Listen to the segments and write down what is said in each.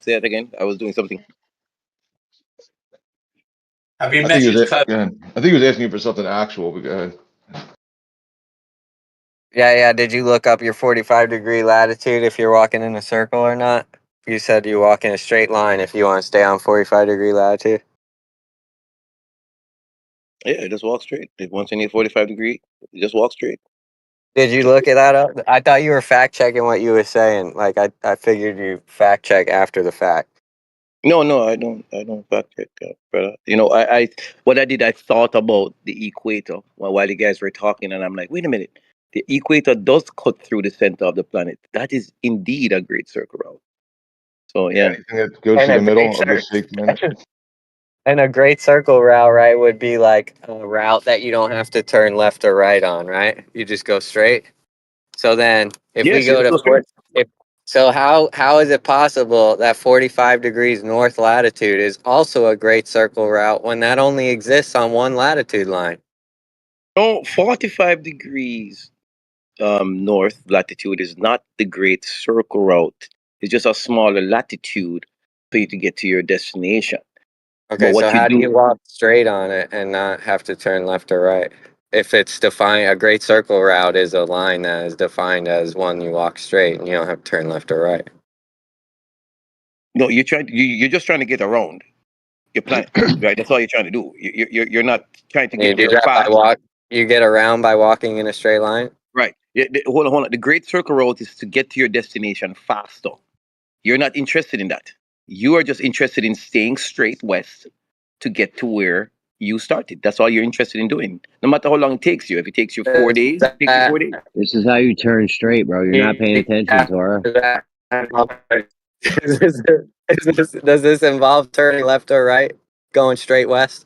Say it again. I was doing something. Have you I think he was. measured Go ahead. I think he was asking you for something actual. But go ahead. Yeah. Did you look up your 45-degree latitude if you're walking in a circle or not? You said you walk in a straight line if you want to stay on 45-degree latitude. Yeah, just walk straight. If once you need 45 degree, just walk straight. Did you look at that up? I thought you were fact checking what you were saying. Like I figured you fact check after the fact. No, I don't. I don't fact check, brother. What I did, I thought about the equator while the guys were talking, and I'm like, wait a minute. The equator does cut through the center of the planet. That is indeed a great circle route. So yeah, Anything that goes And through a the middle, great I'll just take a minute. And a great circle route, right, would be like a route that you don't have to turn left or right on, right? You just go straight. So then, if we yes, you go just to go straight. how is it possible that 45 degrees north latitude is also a great circle route when that only exists on one latitude line? No, 45 degrees north latitude is not the great circle route. It's just a smaller latitude for you to get to your destination. But Okay, so what you how do you do, walk straight on it and not have to turn left or right? If it's defined, a great circle route is a line that is defined as one you walk straight and you don't have to turn left or right. no, you're just trying to get around your planet, right? That's all you're trying to do. You're not trying to You get do there that by fast, walk. You get around by walking in a straight line. right? Hold on. The great circle route is to get to your destination faster. You're not interested in that. You are just interested in staying straight west to get to where you started. That's all you're interested in doing. No matter how long it takes you. If it takes you 4 days, it takes you 4 days. This is how you turn straight, bro. You're not paying attention, Tora. Does this involve turning left or right, going straight west?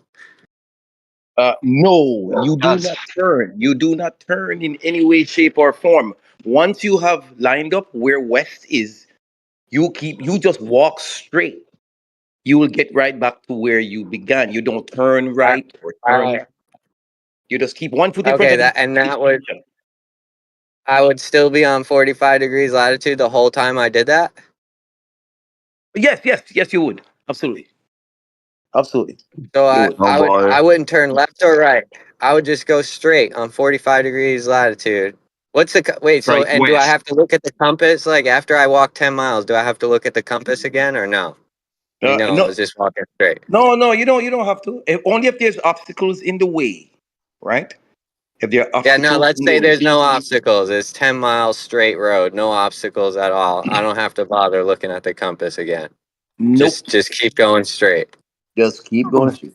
No, you do does. not turn. You do not turn in any way, shape, or form. Once you have lined up where west is, you just walk straight. You will get right back to where you began. You don't turn right or turn left. You just keep one foot in front Okay, of the that would destination. I would still be on 45 degrees latitude the whole time I did that. Yes, you would. Absolutely. So You I would. I Oh would boy. I wouldn't turn left or right. I would just go straight on 45 degrees latitude. What's the wait? So Straight and do I west. have to look at the compass? Like after I walk 10 miles, do I have to look at the compass again or no? No, No, it's just walking straight. no. You don't have to. Only if there's obstacles in the way, right? If there are Yeah, no, obstacles let's in the say way. there's no obstacles. It's 10 miles straight road, no obstacles at all. I don't have to bother looking at the compass again. Nope. Just keep going straight. Just keep going straight.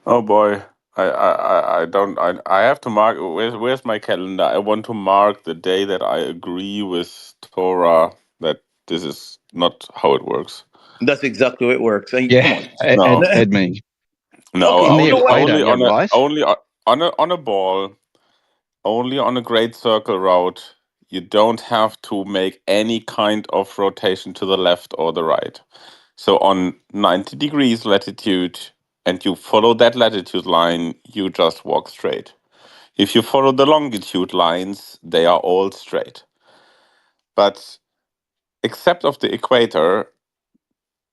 Oh boy. I don't I have to mark where's my calendar? I want to mark the day that I agree with Torah that this is not how it works. That's exactly how it works. Come Yeah, on. No. Edme. No, Okay, On the you know what? equator, only you're on a right. only on a ball, only on a great circle route. You don't have to make any kind of rotation to the left or the right. So on 90 degrees latitude and you follow that latitude line, you just walk straight. If you follow the longitude lines, they are all straight. But except of the equator,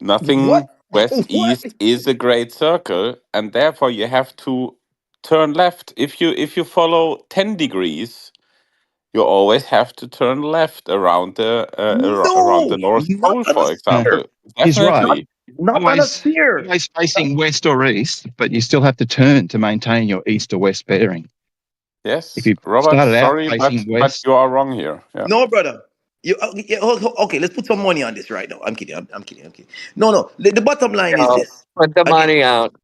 nothing What? west What? east is a great circle, and therefore you have to turn left. If you follow 10 degrees, you always have to turn left around the around the No, North not Pole, on a for Uh, sphere. example. he's right. Not Definitely. not on a Always, sphere. always facing west or east, but you still have to turn to maintain your east or west bearing. If Yes, you Robert. started out Sorry, facing but west, you are wrong here. Yeah. No, brother. Okay, let's put some money on this right now. I'm kidding. I'm kidding. I'm kidding. No. The bottom line is Yo, this. put the Again, money out.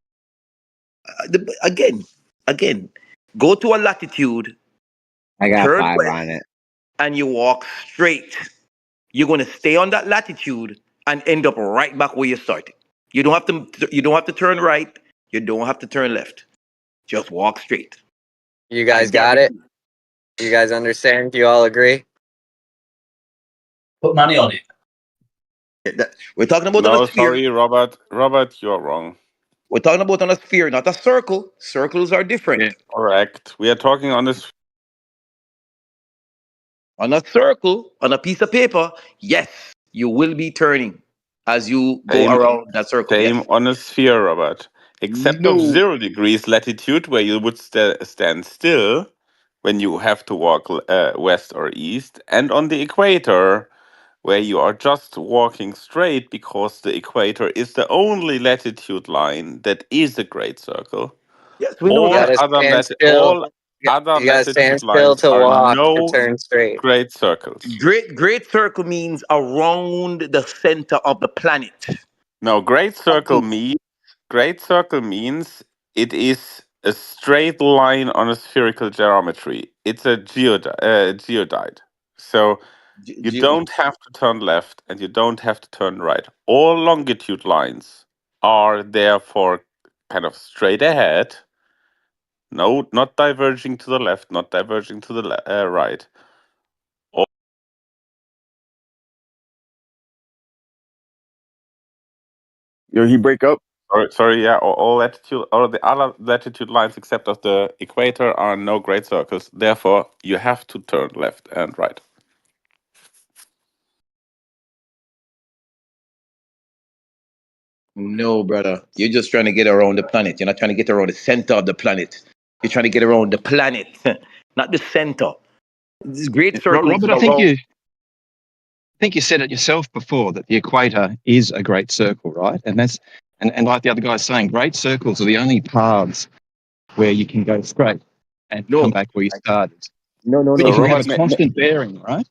again. Go to a latitude, I got turn 5 west, on it. and you walk straight. You're gonna stay on that latitude and end up right back where you started. You don't have to. You don't have to turn right. You don't have to turn left. Just walk straight. You I guys got it? guarantee. You guys understand? Do you all agree? Put money on it. We're talking about on a No, sphere. sorry, Robert. Robert, you're wrong. We're talking about on a sphere, not a circle. Circles are different. Correct. We are talking on this. On a circle, on a piece of paper, yes, you will be turning. as you go Same, around that circle. Yes. same on a sphere, Robert. Except of No. 0 degrees latitude, where you would stand still when you have to walk west or east, and on the equator, where you are just walking straight because the equator is the only latitude line that is a great circle. Yes, we know You All that. gotta other stand still. other You gotta stand latitude still lines to are walk to no turn straight. great circles. Great circle means around the center of the planet. No, great circle means it is a straight line on a spherical geometry. It's a geodide. So Ge- you ge- don't have to turn left and you don't have to turn right. All longitude lines are therefore kind of straight ahead. No, not diverging to the left, not diverging to the right. Yo, he break up. Sorry, yeah, all the other latitude lines except of the equator are no great circles. Therefore, you have to turn left and right. No, brother. You're just trying to get around the planet. You're not trying to get around the center of the planet. You're trying to get around the planet, not the center. This great circle is Robert, around. I think you said it yourself before that the equator is a great circle, right? And that's and like the other guy's saying, great circles are the only paths where you can go straight and come No, back where you started. But So if you have a Robert, constant bearing, right,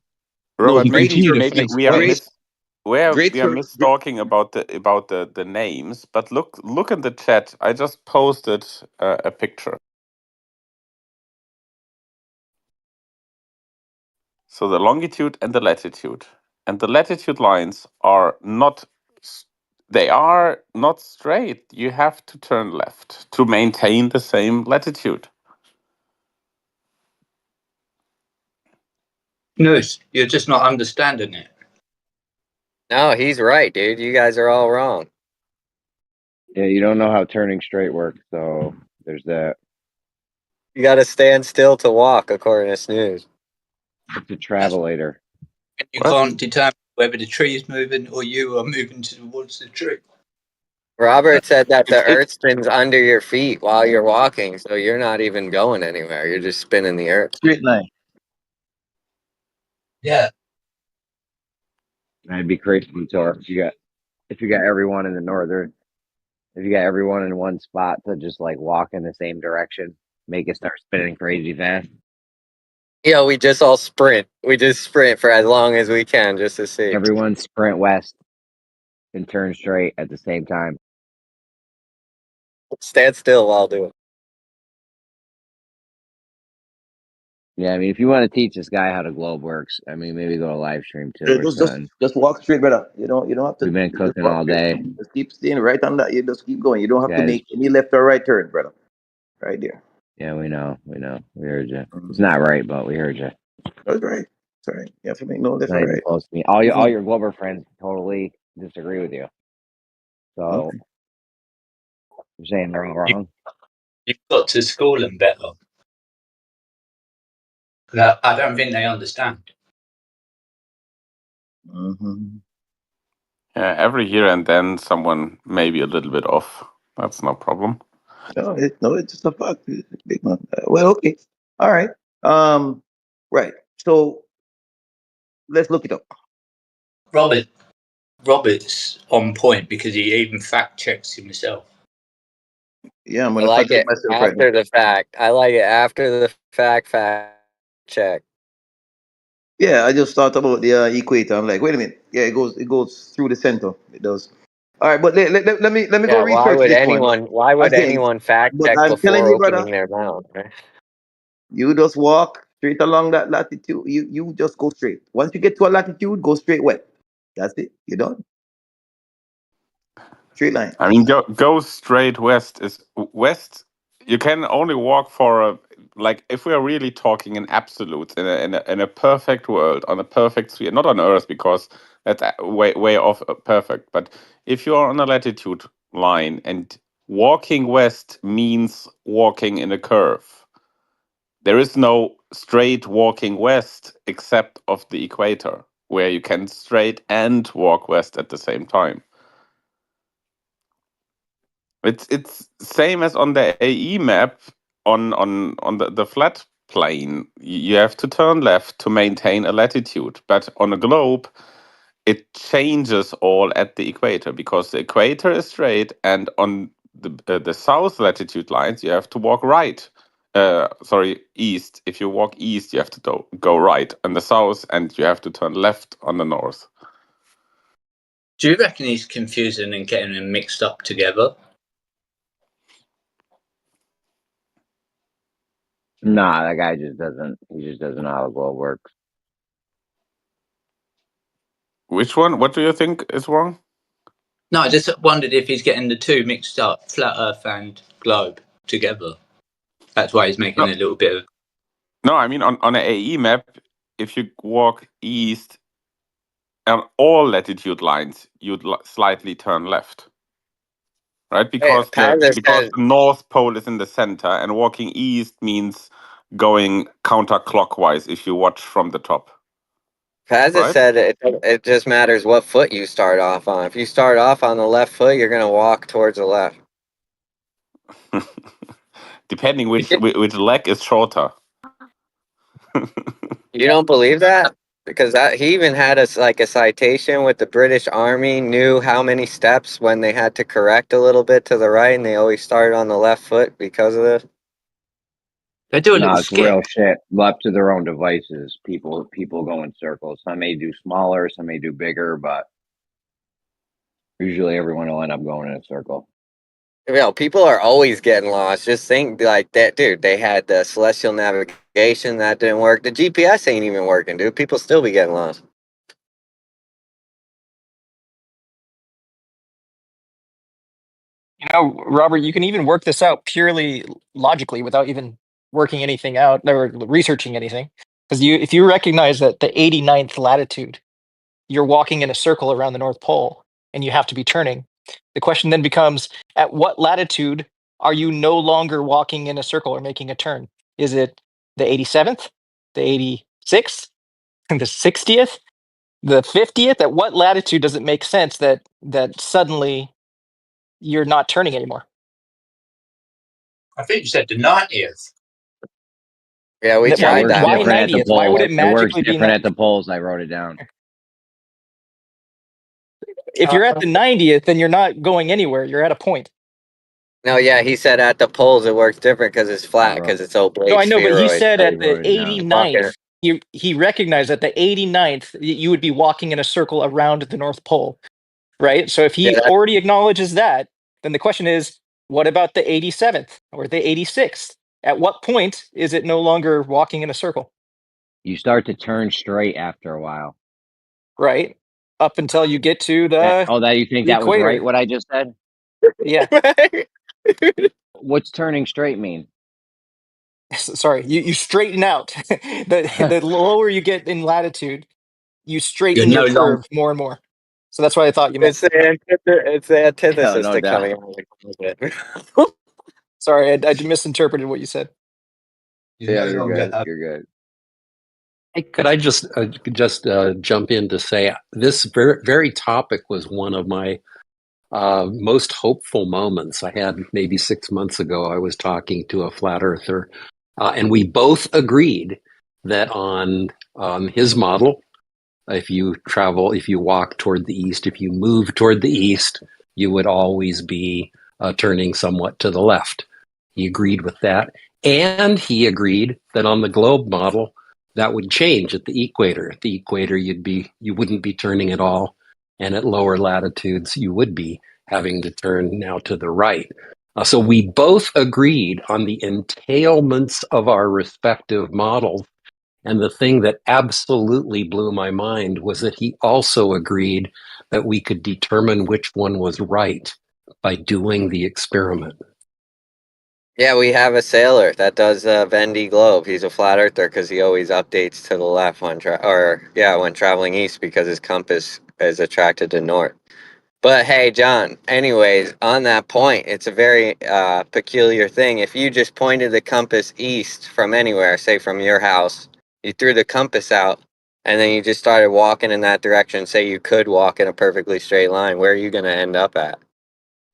no. Robert, you Great continue to maybe face we are great, west. great we are circle. mistalking about the names. But look in the chat. I just posted a picture. So the longitude and the latitude lines are not. They are not straight. You have to turn left to maintain the same latitude. Snooze, you're just not understanding it. No, he's right, dude. You guys are all wrong. Yeah, you don't know how turning straight works, so there's that. You gotta stand still to walk, according to Snooze. It's a travelator. And you What? can't determine whether the tree is moving or you are moving towards the tree. Robert said that the It's earth spins under your feet while you're walking, so you're not even going anywhere. You're just spinning the earth. Straight line. Yeah. And I'd be crazy until if you got everyone in the northern, if you got everyone in one spot to just like walk in the same direction, make it start spinning crazy fast. Yeah, we just all sprint. We just sprint for as long as we can just to see. Everyone sprint west and turn straight at the same time. Stand still while doing it. Yeah, I mean, if you want to teach this guy how the globe works, I mean, maybe go to live stream too or Just something. just walk straight, brother. You don't have to We've been just cooking walk all straight. day. Just keep staying right on that. You just keep going. You don't have to Guys, make any left or right turn, brother. Right there. yeah, we know. We heard you. It's Mhm. not right, but we heard you. That's right. That's right. You have to make no It's left not or even right. close to me. All your Glover friends totally disagree with you. So Okay. you're saying they're all wrong. You've got to school them better. I don't think they understand. Mm-hmm. yeah, every here and then someone may be a little bit off. That's no problem. No, it's just a fact. Big man. Well, okay. All right. Um, right. So let's look it up. Robert's on point because he even fact checks himself. Yeah, I'm I gonna like fact check it myself right now. after the fact. I like it after the fact check. Yeah, I just thought about the equator. I'm like, wait a minute. Yeah, it goes through the center. It does. All right, but let me go Yeah, research this one why would again. anyone fact But check I'm telling before you, brother, opening their mouth? Right? you just walk straight along that latitude. You just go straight. Once you get to a latitude, go straight west. That's it. You're done. Straight line. I mean, go straight west is west. You can only walk for a like if we are really talking in absolutes in a perfect world on a perfect sphere, not on Earth because that's way off perfect. But if you are on a latitude line and walking west means walking in a curve, there is no straight walking west except of the equator. where you can straight and walk west at the same time. It's same as on the AE map on the flat plane. You have to turn left to maintain a latitude, but on a globe, it changes all at the equator because the equator is straight, and on the south latitude lines, you have to walk right. Sorry, east. If you walk east, you have to go right on the south, and you have to turn left on the north. Do you reckon he's confusing and getting them mixed up together? Nah, that guy just doesn't. He just doesn't know how the globe works. Which one? What do you think is wrong? No, I just wondered if he's getting the two mixed up, flat Earth and globe, together. That's why he's making a little bit of. No, I mean on an AE map, if you walk east on all latitude lines, you'd slightly turn left, right? Because the North Pole is in the center, and walking east means going counterclockwise if you watch from the top. Pazza Right? said it just matters what foot you start off on. If you start off on the left foot, you're gonna walk towards the left. Depending which leg is shorter. You don't believe that? Because he even had a citation with the British Army, knew how many steps when they had to correct a little bit to the right, and they always started on the left foot because of this. They do a No, little it's skip. real shit. Left to their own devices, people go in circles. Some may do smaller, some may do bigger, but usually everyone will end up going in a circle. You know, people are always getting lost. Just think like that, dude. They had the celestial navigation that didn't work. The GPS ain't even working, dude. People still be getting lost. You know, Robert, you can even work this out purely logically without even working anything out or researching anything. Because if you recognize that the 89th latitude, you're walking in a circle around the North Pole and you have to be turning. The question then becomes, at what latitude are you no longer walking in a circle or making a turn? Is it the 87th, the 86th, the 60th, the 50th? At what latitude does it make sense that suddenly you're not turning anymore? I think you said the 90th. Yeah, we tried that. Why 90th? Why would it magically be different at the poles? I wrote it down. If you're at the 90th, then you're not going anywhere. You're at a point. No, yeah, he said at the poles it works different because it's flat, because it's oblate. No, I know, but he spheroid. said at the 89th, he recognized that the 89th, you would be walking in a circle around the North Pole, right? So if he already acknowledges that, then the question is, what about the 87th or the 86th? At what point is it no longer walking in a circle? You start to turn straight after a while. Right. Up until you get to the that you think that was right, what I just said? Yeah. What's turning straight mean? Sorry, you straighten out. The lower you get in latitude, you straighten your curve more and more. So that's what I thought you meant. It's the antithesis no to doubt. coming out. Sorry, I misinterpreted what you said. Yeah, you're good. You're good. Hey, could I just jump in to say this very topic was one of my most hopeful moments. I had maybe 6 months ago. I was talking to a flat earther, and we both agreed that on his model, if you walk toward the east, if you move toward the east, you would always be turning somewhat to the left. He agreed with that. And he agreed that on the globe model, that would change at the equator. At the equator, you wouldn't be turning at all. And at lower latitudes, you would be having to turn now to the right. So we both agreed on the entailments of our respective models. And the thing that absolutely blew my mind was that he also agreed that we could determine which one was right by doing the experiment. Yeah, we have a sailor that does Vendy Globe. He's a flat earther because he always updates to the left when traveling east because his compass is attracted to north. But hey, John, anyways, on that point, it's a very peculiar thing. If you just pointed the compass east from anywhere, say from your house, you threw the compass out, and then you just started walking in that direction, say you could walk in a perfectly straight line, where are you going to end up at?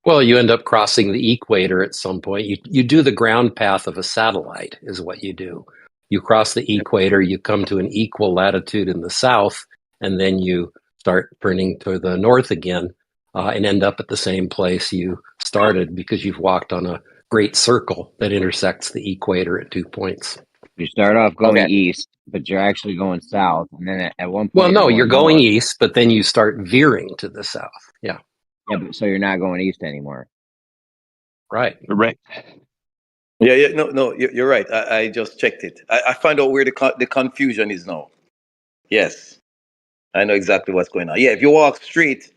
Well, you end up crossing the equator at some point. You do the ground path of a satellite, is what you do. You cross the equator, you come to an equal latitude in the south, and then you start turning to the north again and end up at the same place you started because you've walked on a great circle that intersects the equator at 2 points. You start off going Okay. east, but you're actually going south, and then at one point, Well, no, you're going north. east, but then you start veering to the south. Yeah, Yeah, but so you're not going east anymore. right. Correct. Yeah. No, you're right. I just checked it. I find out where the confusion is now. Yes, I know exactly what's going on. Yeah, if you walk straight,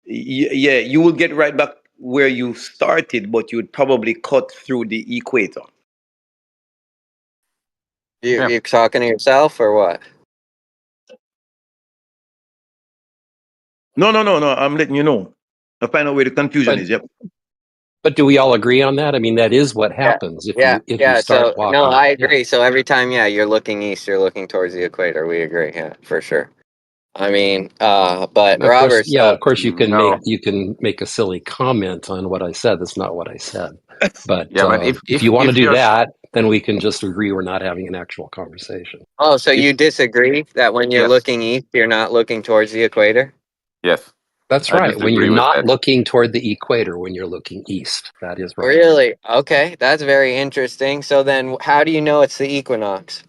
yeah, you will get right back where you started, but you would probably cut through the equator. Yeah. You talking to yourself or what? No. I'm letting you know. I find out where the confusion is. Yep. But do we all agree on that? I mean, that is what happens if you start So walking. no, I Yeah. agree. So every time, you're looking east, you're looking towards the equator. We agree, for sure. I mean, but Of course, Robert, yeah. Of course, you can No. make a silly comment on what I said. That's not what I said. But Yeah, but if you want to if do you're that, then we can just agree we're not having an actual conversation. oh, so if, you disagree that when you're yes, looking east, you're not looking towards the equator? yes, That's I right. When you're disagree with not that. looking toward the equator, when you're looking east, that is right. Really? Okay, that's very interesting. So then, how do you know it's the equinox?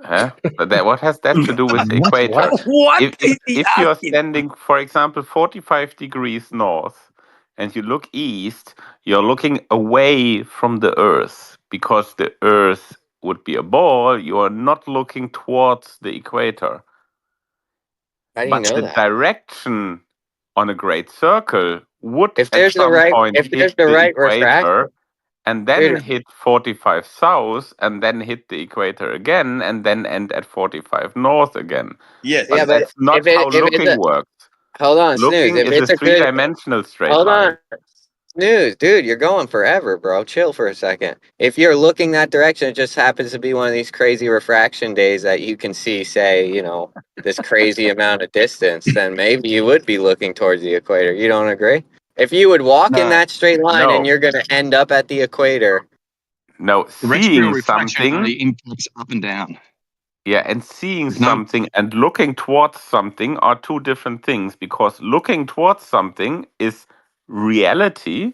Huh? But what has that to do with the What? equator? What is he If you're asking? standing, for example, 45 degrees north, and you look east, you're looking away from the Earth because the Earth would be a ball. You are not looking towards the equator. How do you But know the that? direction on a great circle would If at there's the some right, point if there's hit the the right equator refraction, and then dude. hit 45 south and then hit the equator again and then end at 45 north again. Yes. Yeah, But but that's not how if it's looking a works. hold on, Snooze. Looking If is a it's a good three-dimensional straight hold line. on, Snooze, dude, you're going forever, bro. Chill for a second. If you're looking that direction, it just happens to be one of these crazy refraction days that you can see, say, this crazy amount of distance, then maybe you would be looking towards the equator. You don't agree? If you would walk in No, that straight line and No, you're going to end up at the equator, no, terrestrial seeing refraction something, only impacts up and down. yeah, and seeing There's no. something and looking towards something are two different things because looking towards something is reality,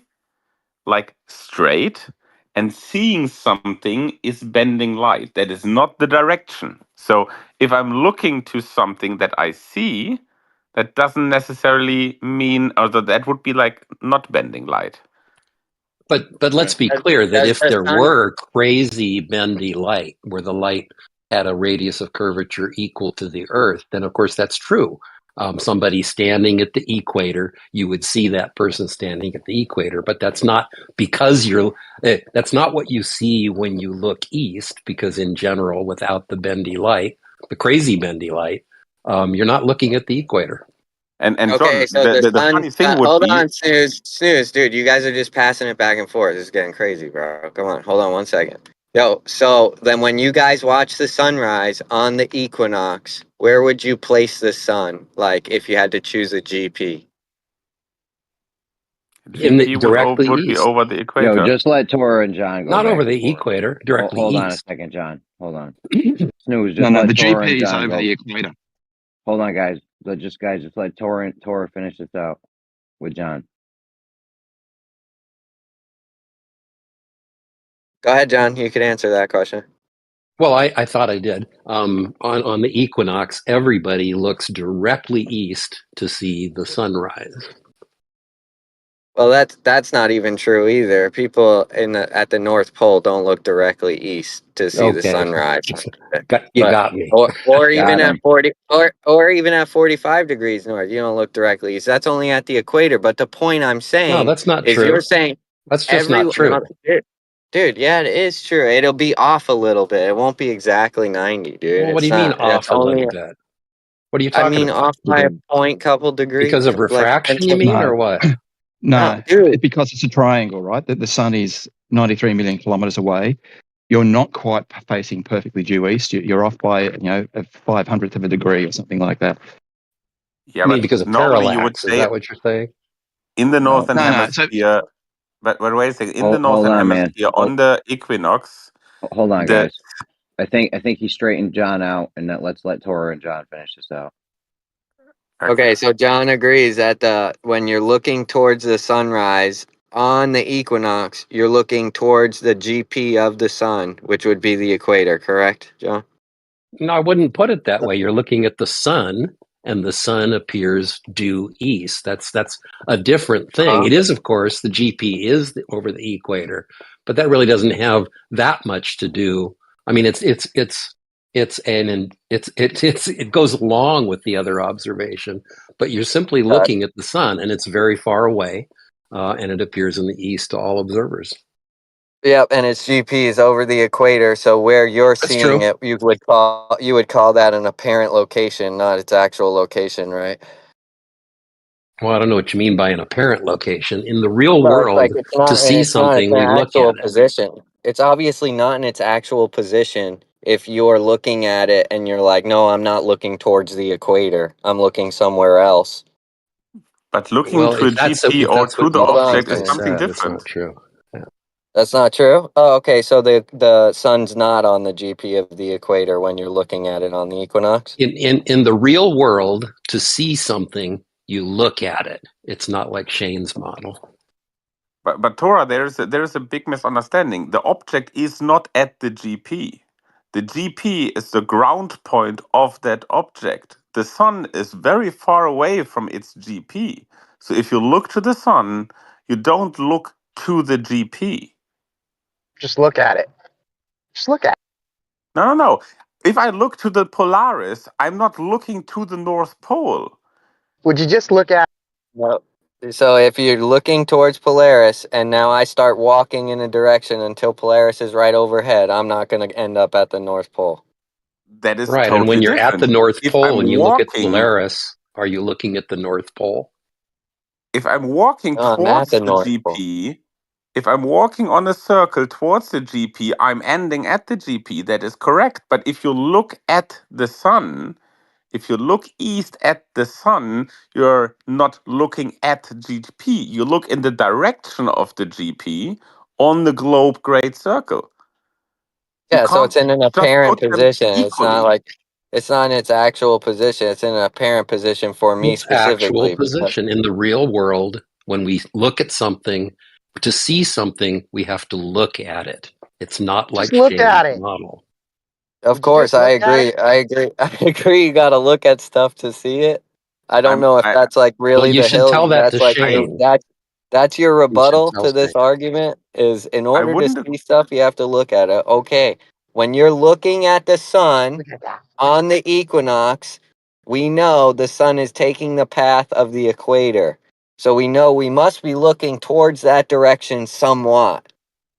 like straight, and seeing something is bending light. That is not the direction. So if I'm looking to something that I see, that doesn't necessarily mean, or that would be like not bending light. But let's be does, clear that does if the there sun were crazy bendy light, where the light had a radius of curvature equal to the Earth, then of course that's true. Somebody standing at the equator, you would see that person standing at the equator, but that's not because that's not what you see when you look east, because in general, without the bendy light, the crazy bendy light, you're not looking at the equator. And Okay, John, so the the sun. funny thing would Hold be, on, Snooze, dude. You guys are just passing it back and forth. This is getting crazy, bro. Come on, hold on one second. Yo, so then when you guys watch the sunrise on the equinox, where would you place the sun? Like, if you had to choose a GP? In the GP directly would be east, over the Yo, equator. just let Tora and John go not back over and the forth. equator, directly Hold on a east. second, John. Hold on. Snooze, No, just no. let The Tora and GP is John over go. the equator. Hold on, guys. Just let Tora finish this out with John. Go ahead, John. You could answer that question. Well, I thought I did. On the equinox, everybody looks directly east to see the sunrise. Well, that's not even true either. People at the North Pole don't look directly east to see the Okay, sunrise. you But got me. or even Got at him. 40 or even at 45 degrees north, you don't look directly east. That's only at the equator. But the point I'm No, saying that's not is you're true. saying That's just not every true. no, dude, yeah, it is true. It'll be off a little bit. It won't be exactly 90, dude. Well, what do It's you mean not. That's off a only little bit? What are you I talking mean about? off by a point couple degrees, Because of like refraction, you mean, No, or what? no, no, dude. because it's a triangle, right? That the sun is 93 million kilometers away. you're not quite facing perfectly due east. You're off by a 500th of a degree or something like that. Yeah, I mean, but because of normally you would parallax, is say that what you're saying? in the No, northern No. So hemisphere. But wait a second. In the hold northern on, man. hemisphere, on the equinox, Hold on, the guys. I think he straightened John out, and let's let Tora and John finish this out. Okay, so John agrees that when you're looking towards the sunrise on the equinox, you're looking towards the GP of the sun, which would be the equator, correct, John? No, I wouldn't put it that way. You're looking at the sun, and the sun appears due east. That's a different thing. It is, of course, the GP is over the equator, but that really doesn't have that much to do. I mean, it goes along with the other observation, but you're simply looking at the sun, and it's very far away, and it appears in the east to all observers. Yep, and its GP is over the equator, so where you're That's seeing true. it, you would call that an apparent location, not its actual location, right? Well, I don't know what you mean by an apparent location. In the real Well, it's like world, to see it's not in something, the we look actual at it. position. It's obviously not in its actual position if you're looking at it and you're like, no, I'm not looking towards the equator. I'm looking somewhere else. but looking Well, to a GP or to what the the Hold on, object is objective Sam. something said, it's not different. true. Yeah. That's not true? Oh, okay, so the sun's not on the GP of the equator when you're looking at it on the equinox? In the real world, to see something, you look at it. It's not like Shane's model. But Tora, there is a big misunderstanding. The object is not at the GP. The GP is the ground point of that object. The sun is very far away from its GP. So if you look to the sun, you don't look to the GP. Just look at it. Just look at it. No. If I look to the Polaris, I'm not looking to the North Pole. Would you just look at No. So if you're looking towards Polaris and now I start walking in a direction until Polaris is right overhead, I'm not going to end up at the North Pole. That is Right. And totally when you're at the different. North If Pole I'm and you look at walking, Polaris, are you looking at the North Pole? if I'm walking No, I'm at towards the the North Pole. GP, if I'm walking on a circle towards the GP, I'm ending at the GP. That is correct. But if you look at the sun, if you look east at the sun, you're not looking at GP. You look in the direction of the GP on the globe great circle. You Yeah, so can't it's in an just apparent put them position. equally. It's not in its actual position. It's in an apparent position for me Its actual specifically. position in the real world, when we look at something, to see something, we have to look at it. It's not just like look Shane's at it? model. Of Would you course, just I look at agree. it? I agree. I agree. You got to look at stuff to see it. I don't I'm know if I that's like Well, really you the should hill. tell that to That's like I Shane. that's your You should rebuttal tell to this Shane. argument is in I order to wouldn't see stuff, you have to look at it. Okay, when you're looking at the sun Look at that. on the equinox, we know the sun is taking the path of the equator. So we know we must be looking towards that direction somewhat.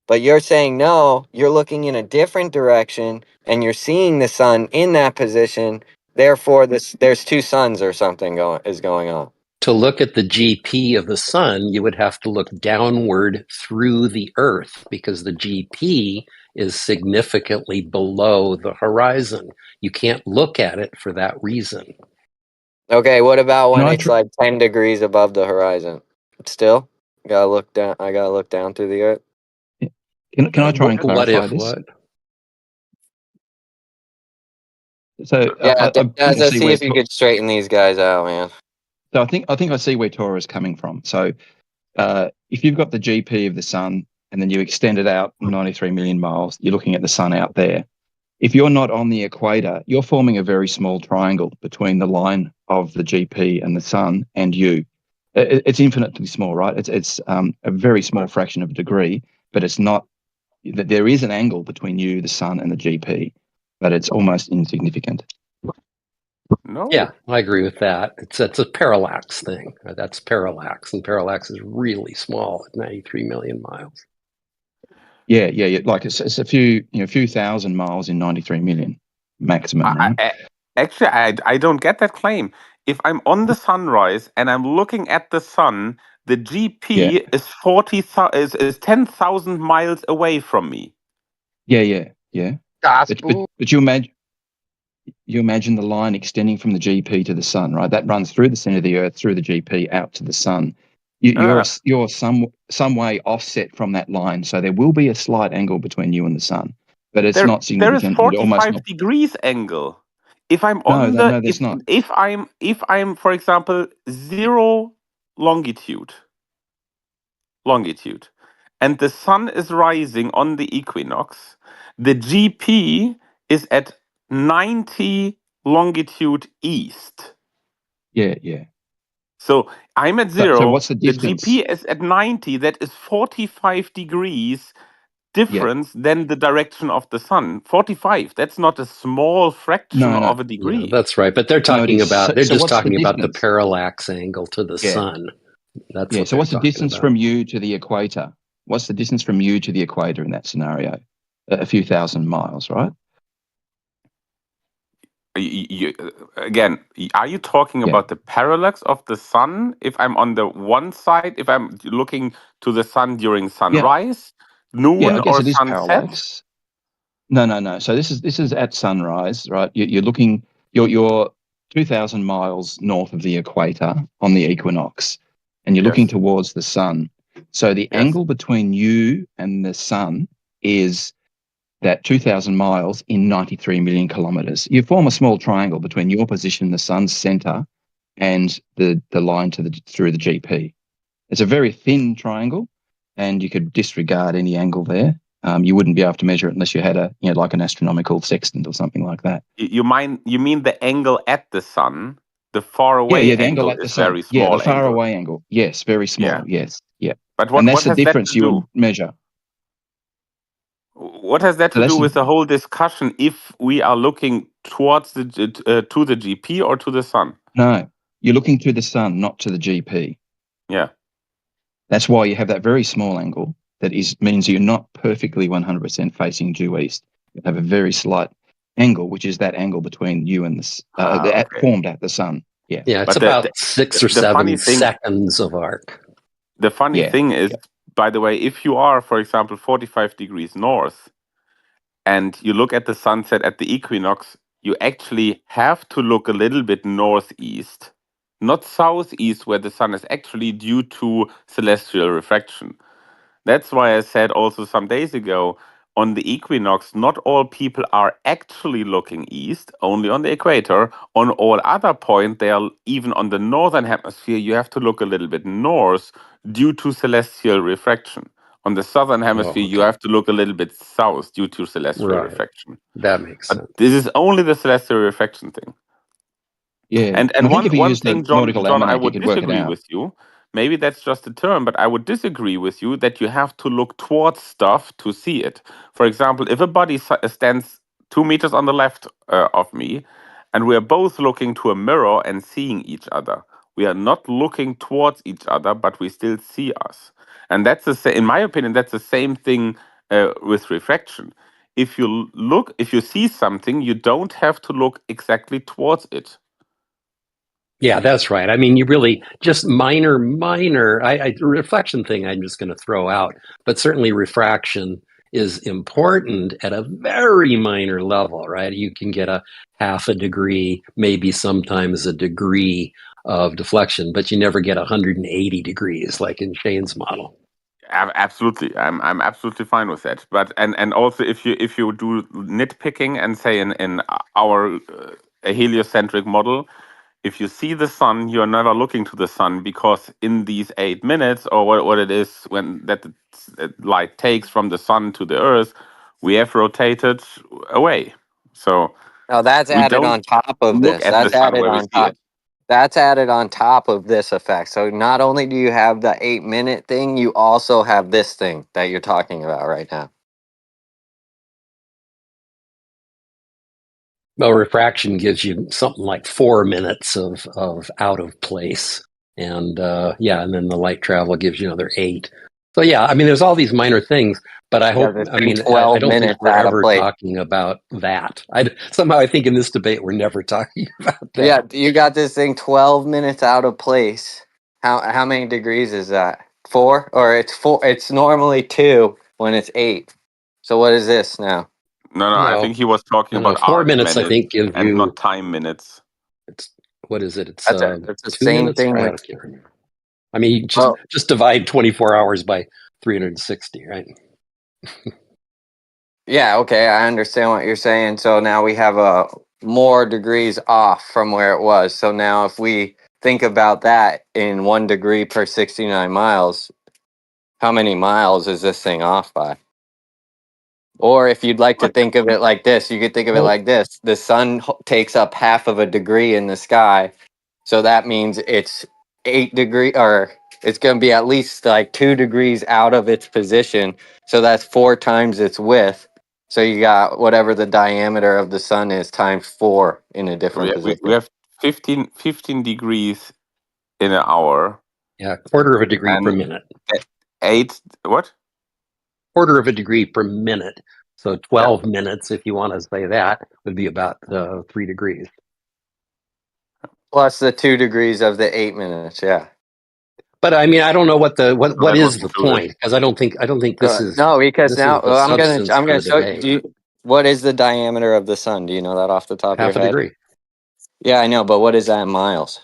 But you're saying no, you're looking in a different direction and you're seeing the sun in that position. Therefore, there's two suns or something going on. To look at the GP of the sun, you would have to look downward through the Earth because the GP is significantly below the horizon. You can't look at it for that reason. Okay, what about Can when I it's tr- like 10 degrees above the horizon? Still, gotta look down. I gotta look down through the earth. can I try and What clarify if this? what? So Yeah, I think I Daza, see see where if you could straighten these guys out, man. so I think I see where Tora is coming from. So if you've got the GP of the sun and then you extend it out 93 million miles, you're looking at the sun out there. If you're not on the equator, you're forming a very small triangle between the line of the GP and the sun and you. It's infinitely small, right? It's a very small fraction of a degree, but it's not. There is an angle between you, the sun, and the GP, but it's almost insignificant. No. Yeah, I agree with that. It's a parallax thing. That's parallax, and parallax is really small at 93 million miles. Yeah. Like it's a few thousand miles in 93 million maximum, right? Actually, I don't get that claim. If I'm on the sunrise and I'm looking at the sun, the Yeah. GP is 10,000 miles away from me. Yeah. Das But you imagine the line extending from the GP to the sun, right? That runs through the center of the Earth, through the GP, out to the sun. You're some way offset from that line, so there will be a slight angle between you and the sun, but it's not There is significant. Almost 45 not. degrees angle. If I'm No, on no, there's not. if I'm for example 0 longitude, and the sun is rising on the equinox, the GP is at 90 longitude east. Yeah. So I'm at So 0. what's the distance? GP is at 90. That is 45 degrees difference than the direction of the sun. 45. That's not a small fraction No. of a Yeah, degree. that's right. But they're No, it talking is. about, So they're just what's the talking about the distance? parallax angle to the Yeah. sun. That's Yeah. what So they're what's the talking distance about. from you to the equator? What's the distance from you to the equator in that scenario? A few thousand miles, right? Again, are you talking Yeah. about the parallax of the sun? If I'm on the one side, if I'm looking to the sun during sunrise, noon, Yeah, I guess or it is sunset? parallax. No. So this is at sunrise, right? You're looking. You're 2,000 miles north of the equator on the equinox, and you're looking Yes. towards the sun. So the Yes. angle between you and the sun is that 2,000 miles in 93 million kilometers. You form a small triangle between your position, the sun's center, and the line through the GP. It's a very thin triangle, and you could disregard any angle there. You wouldn't be able to measure it unless you had like an astronomical sextant or something like that. You mean the angle at the sun? The far away Yeah, the angle angle at the is sun. very Yeah, the small far angle. away angle. Yes, very Yeah. small. Yes, yeah. But And what that's the has that difference to you do? would measure. What has that So to do that's with the whole discussion? If we are looking towards to the GP or to the sun? no, you're looking to the sun, not to the GP. Yeah. That's why you have that very small angle. Means you're not perfectly 100% facing due east. You have a very slight angle, which is that angle between you and Okay. formed at the sun. Yeah. Yeah, it's But about 6 or the 7 funny thing, seconds of arc. the funny Yeah. thing is, by the way, if you are, for example, 45 degrees north, and you look at the sunset at the equinox, you actually have to look a little bit northeast, not southeast, where the sun is actually due to celestial refraction. That's why I said also some days ago, on the equinox, not all people are actually looking east, only on the equator. On all other points, they are even on the northern hemisphere, you have to look a little bit north due to celestial refraction. On the southern hemisphere, you have to look a little bit south due to celestial Right. refraction. That makes But sense. this is only the celestial refraction thing. Yeah. And I think if you one use the thing, nautical John, I almanac, you would could work it disagree out. with you. Maybe that's just a term, but I would disagree with you that you have to look towards stuff to see it. For example, if a body stands 2 meters on the left of me, and we are both looking to a mirror and seeing each other, we are not looking towards each other, but we still see us. And that's in my opinion, that's the same thing with refraction. If you see something, you don't have to look exactly towards it. Yeah, that's right. I mean, you really just minor, reflection thing I'm just going to throw out, but certainly refraction is important at a very minor level, right? You can get a half a degree, maybe sometimes a degree of deflection, but you never get 180 degrees like in Shane's model. Absolutely, I'm absolutely fine with that. But and also if you do nitpicking and say in our a heliocentric model, if you see the sun, you're never looking to the sun because in these 8 minutes or what it is when that light takes from the sun to the earth, we have rotated away. So No, that's we added don't on top of look this. at the That's sun added where we on see top. it. That's added on top of this effect. So not only do you have the 8-minute thing, you also have this thing that you're talking about right now. Well, refraction gives you something like 4 minutes of out of place. And and then the light travel gives you another 8. So yeah, I mean, there's all these minor things, but I hope, this I thing mean, 12 I don't think minutes we're out of ever place. talking about that. Somehow I think in this debate, we're never talking about that. Yeah, you got this thing 12 minutes out of place. How many degrees is that? 4? Or it's 4? It's normally 2 when it's 8. So what is this now? No, I No, think he was talking no, about 4 arc minutes I minutes think give and you not time minutes. it's what is it? It's That's the 2 same minutes. thing I with. can't remember. I mean, you Well, just divide 24 hours by 360, right? yeah, okay, I understand what you're saying. So now we have more degrees off from where it was. So now if we think about that in 1 degree per 69 miles, how many miles is this thing off by? Or if you'd like to think of it like this, you could think of it Well, like this. The sun takes up half of a degree in the sky. So that means it's 8 degree, or it's going to be at least like 2 degrees out of its position. So that's 4 times its width. So you got whatever the diameter of the sun is times 4 in a different We position. have 15 degrees in an hour yeah, quarter of a degree per and minute. 8 what? Quarter of a degree per minute. So 12 minutes, if you want to say that, would be about 3 degrees. Plus the 2 degrees of the 8 minutes, yeah. But I mean, I don't know what That is was the included. point, because I don't think this is No, because now the I'm gonna substance for the show debate. you. What is the diameter of the sun? Do you know that off the top of your Half a head? degree. Yeah, I know, but what is that in miles?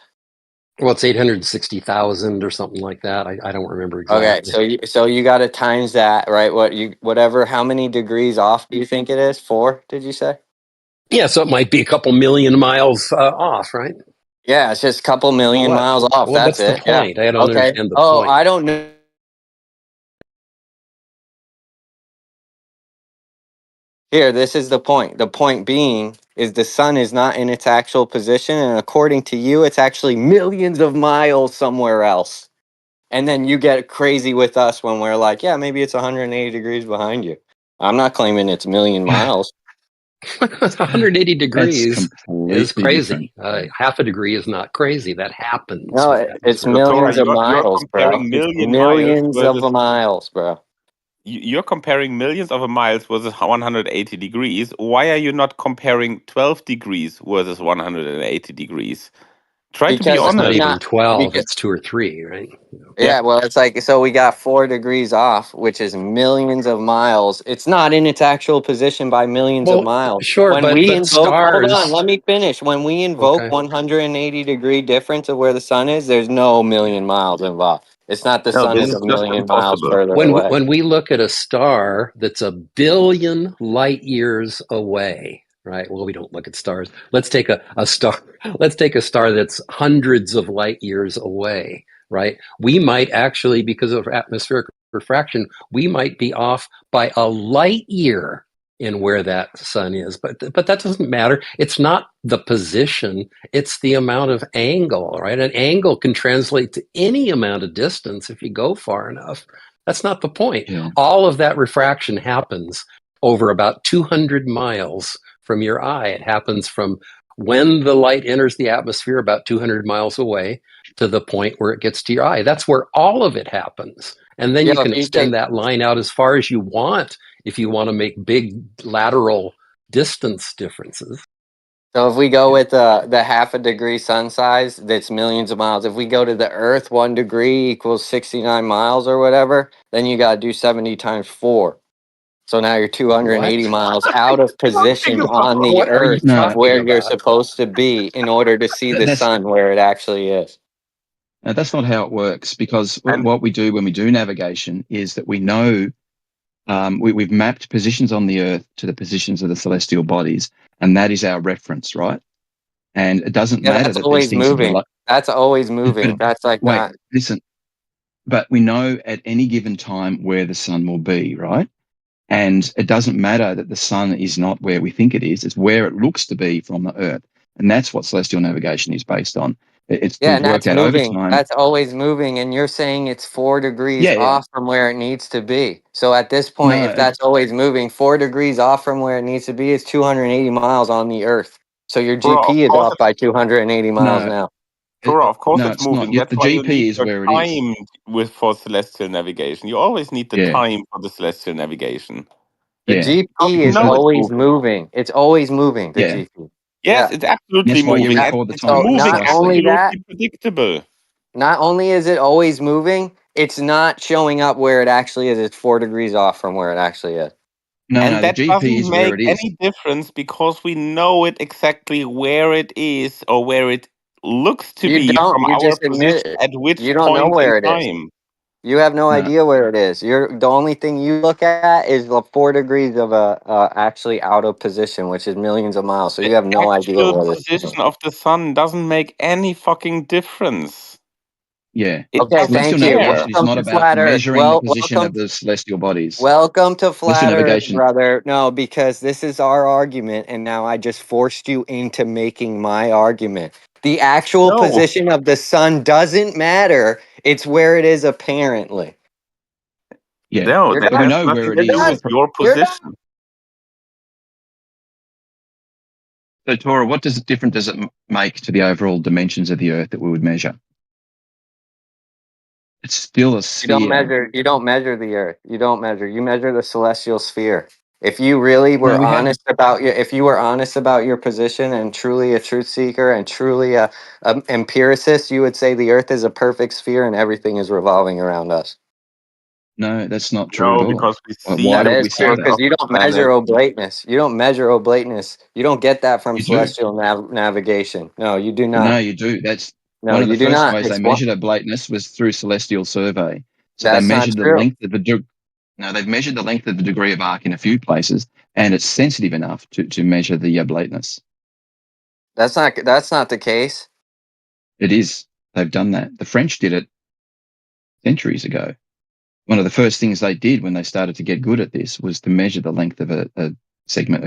Well, it's 860,000 or something like that. I don't remember Okay, exactly. so you got to times that, right? Whatever? How many degrees off do you think it is? 4? Did you say? Yeah, so it might be a couple million miles off, right? Yeah, it's just a couple Well, million what? miles off. Well, That's what's the it. Yeah. point? I don't Okay. understand the Oh, point. I don't know. Here, this is the point. The point being is the sun is not in its actual position, and according to you, it's actually millions of miles somewhere else. And then you get crazy with us when we're like, yeah, maybe it's 180 degrees behind you. I'm not claiming it's a million miles. 180 That's degrees is completely different. crazy. Half a degree is not crazy. That happens No, with it's atmospheric So Tora, millions of pressure. you're miles, bro. comparing It's million miles millions of versus miles, bro. you're comparing millions of miles versus 180 degrees. Why are you not comparing 12 degrees versus 180 degrees? Try to be Because It's not honest. even not 12, because it's 2 or 3, right? Yeah. yeah, well, it's like so we got 4 degrees off, which is millions of miles. It's not in its actual position by millions of Well, miles. sure, When we but invoke, hold on, stars. let me finish. When we invoke Okay. 180-degree difference of where the sun is, there's no million miles involved. It's not the No, sun this is is a just million miles impossible. further away. When we look at a star that's a billion light years away, right? Well, we don't look at stars. Let's take a star. Let's take a star that's hundreds of light years away, right? We might actually, because of atmospheric refraction, we might be off by a light year in where that sun is. But that doesn't matter. It's not the position, it's the amount of angle, right? An angle can translate to any amount of distance if you go far enough. That's not the point. Yeah. All of that refraction happens over about 200 miles from your eye. It happens from when the light enters the atmosphere about 200 miles away to the point where it gets to your eye. That's where all of it happens. And then Yo, you can if you extend take that line out as far as you want if you want to make big lateral distance differences. So if we go Yeah. with the half a degree sun size, that's millions of miles. If we go to the Earth, 1 degree equals 69 miles or whatever, then you got to do 70 times 4. So now you're 280 What? miles out of position on the What are you Earth No, talking where you're about? supposed to be in order to see the that's sun where it actually is. that's not how it works, because And what we do when we do navigation is that we know we've mapped positions on the Earth to the positions of the celestial bodies, and that is our reference, right? And it doesn't Yeah, matter that's that these always things are moving. That's always moving. but That's like wait, not. listen. But we know at any given time where the sun will be, right? And it doesn't matter that the sun is not where we think it is; it's where it looks to be from the Earth, and that's what celestial navigation is based on. Yeah, We've and worked that's out over moving. time. That's always moving. And you're saying it's 4 degrees Yeah, yeah. off from where it needs to be. So at this point, No, if that's always moving, 4 degrees off from where it needs to be is 280 miles on the Earth. So your Tora, of GP is course off by 280 miles no, now. Tora, of course no, it's it's not. moving. Yet That's the why you need GP is your where it is. time with for celestial navigation. You always need the Yeah, time for the celestial navigation. The yeah. How do GP you is Because know the it's always moving? moving. It's always moving, the yeah, GP. Yes, Yeah. it's absolutely that's why you moving, and record the it's time So moving not precisely. only that, absolutely predictable. not only is it always moving, it's not showing up where it actually is. It's 4 degrees off from where it actually is. No, And the that GP doesn't is where make it is. any difference because we know it exactly where it is or where it looks to You be don't. from You our just admit position it. at which You don't know point in where it is. time. You have no No, idea where it is. You're the only thing you look at is the 4 degrees of actually out of position, which is millions of miles. So The you have no idea actual what it's doing. position of the sun doesn't make any fucking difference. yeah. It Okay, doesn't Celestial thank you. care. navigation is Welcome not to about flat Earth. measuring the Well, position of the celestial bodies. welcome to Celestial flat Earth, navigation. brother. No, because this is our argument, and now I just forced you into making my argument. The actual No, position of the sun doesn't matter. It's where it is apparently. Yeah. no, You're that But we done. has know where nothing it to You're do is. done. with your You're done. position. So, Tora, what different does it make to the overall dimensions of the Earth that we would measure? It's still a sphere. You don't measure the Earth. You don't measure. You measure the celestial sphere. If you really No, were we have. honest about your position and truly a truth seeker and truly a empiricist, you would say the Earth is a perfect sphere and everything is revolving around us. No, that's not true at No, all. because we see Why That the would is we say true movement that? because of you the don't measure planet. oblateness. You don't measure oblateness. You don't get that from You do. celestial navigation. No, you do No, not. you do. That's No, one of the you do first not. ways they measured oblateness was through celestial survey. So they That's not measured the true. length of the. No, they've measured the length of the degree of arc in a few places, and it's sensitive enough to measure the oblateness. That's not the case. It is. They've done that. The French did it centuries ago. One of the first things they did when they started to get good at this was to measure the length of a segment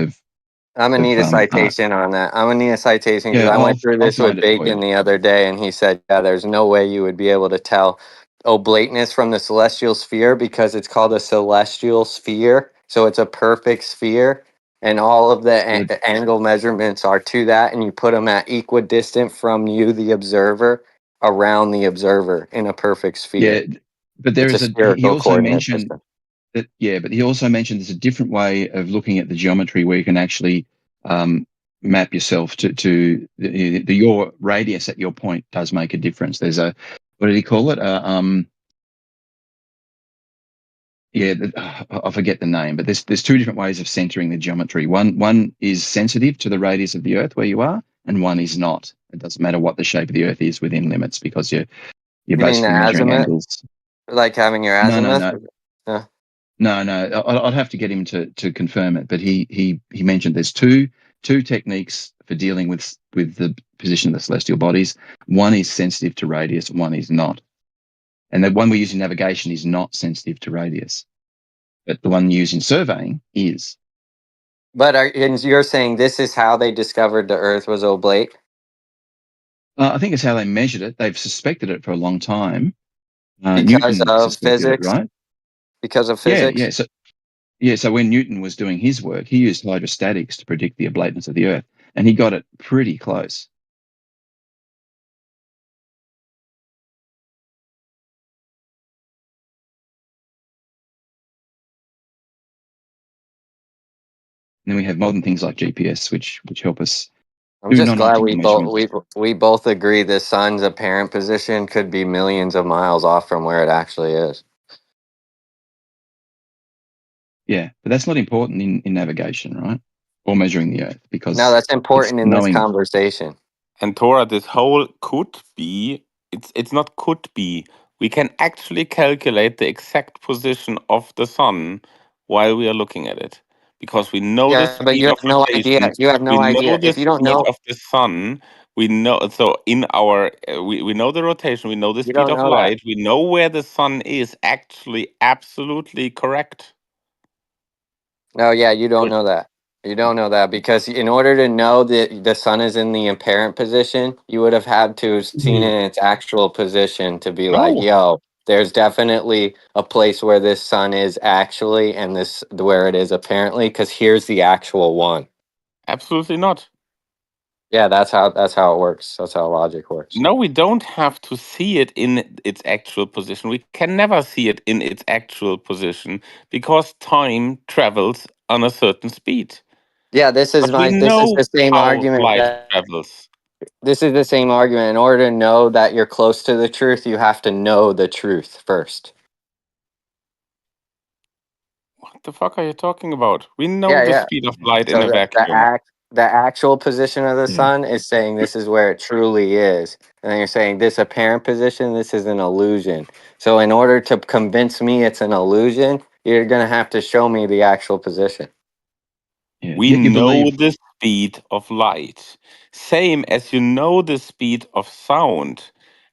I'm gonna need a arc. citation on that. I'm gonna need a citation because Yeah, I went through I'll this with find it for Bacon you. the other day, and he said, "Yeah, there's no way you would be able to tell oblateness from the celestial sphere because it's called a celestial sphere, so it's a perfect sphere, and all of the Well, angle measurements are to that, and you put them at equidistant from you, the observer, around the observer in a perfect yeah, sphere. but there It's a is he spherical also coordinate mentioned system." that, yeah, but he also mentioned there's a different way of looking at the geometry where you can actually map yourself to your radius at your point does make a difference. There's a, what did he call it? Yeah, I forget the name, but there's two different ways of centering the geometry. One is sensitive to the radius of the Earth where you are, and one is not. It doesn't matter what the shape of the Earth is within limits because you're You mean the basically measuring azimuth, angles. like having your No, no, azimuth? no. Yeah. No, no, I'd have to get him to confirm it. But he mentioned there's two techniques for dealing with the position of the celestial bodies. One is sensitive to radius, one is not. And the one we use in navigation is not sensitive to radius, but the one used in surveying is. But and you're saying this is how they discovered the Earth was oblate? I think it's how they measured it. They've suspected it for a long time. Because Newton of suspected it, physics? right? Because of Yeah, physics? yeah. So when Newton was doing his work, he used hydrostatics to predict the oblateness of the Earth, and he got it pretty close. And then we have modern things like GPS, which help us I'm do just glad non-optical measurements. we both agree the sun's apparent position could be millions of miles off from where it actually is. Yeah, but that's not important in navigation, right? Or measuring the Earth, No, because that's it's important in this knowing. conversation. And Tora, this whole could be, it's not could be. We can actually calculate the exact position of the sun while we are looking at it. Because we know the Yeah, but speed you of have no idea. rotation, You have we no know idea. the If you don't speed know, of the sun, we know, so in our, we know the rotation, we know the you speed don't of know that. light, we know where the sun is actually absolutely correct. No, yeah, you don't know that. You don't know that because in order to know that the sun is in the apparent position, you would have had to have seen it in its actual position to be like, No, yo, there's definitely a place where this sun is actually and this where it is apparently because here's the actual one. absolutely not. Yeah, that's how it works. That's how logic works. No, we don't have to see it in its actual position. We can never see it in its actual position because time travels on a certain speed. Yeah, this But is we know the same how argument light that travels. this is the same argument. In order to know that you're close to the truth, you have to know the truth first. What the fuck are you talking about? We know Yeah, the yeah. speed of light in So a vacuum. the actual position of the Yeah. sun is saying this is where it truly is. And then you're saying this apparent position, this is an illusion. So in order to convince me it's an illusion, you're gonna have to show me the actual position. Yeah. We Yet you know believe. the speed of light. Same as you know the speed of sound.